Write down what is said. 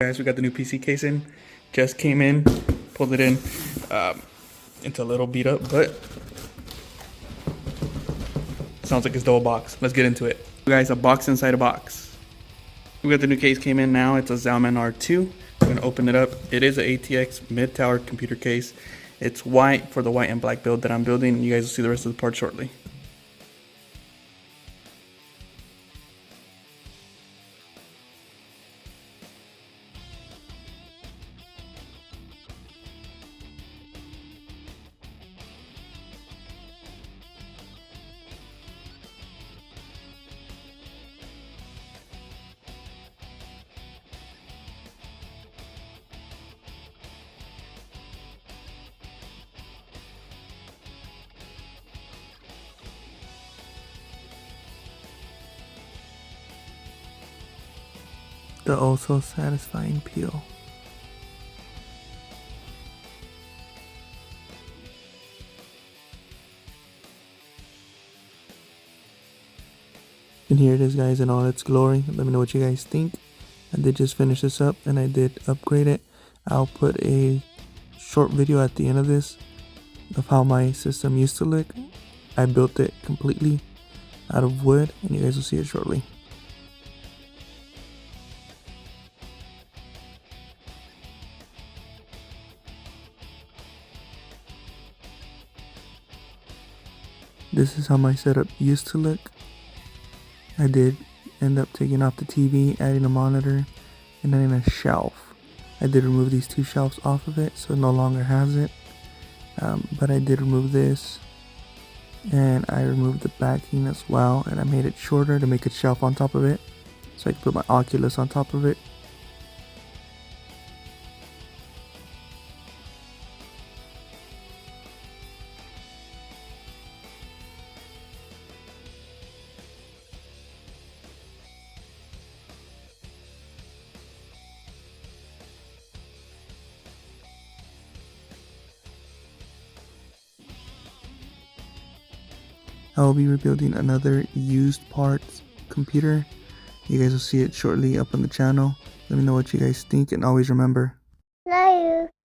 Guys, we got the new PC case in. Just came in, pulled it in. It's a little beat up, but sounds like it's double box. Let's get into it. Guys, a box inside a box. We got the new case came in now. It's a Zalman R2. I'm gonna open it up. It is an ATX mid-tower computer case. It's white for the white and black build that I'm building. You guys will see the rest of the part shortly. The also satisfying peel. And here it is, guys, in all its glory. Let me know what you guys think. I did just finish this up and I did upgrade it. I'll put a short video at the end of this of how my system used to look. I built it completely out of wood and you guys will see it shortly. This is how my setup used to look. I did end up taking off the TV, adding a monitor, and then a shelf. I did remove these two shelves off of it, so it no longer has it. But I did remove this, and I removed the backing as well, and I made it shorter to make a shelf on top of it, so I could put my Oculus on top of it. I will be rebuilding another used parts computer. You guys will see it shortly up on the channel. Let me know what you guys think, and always remember,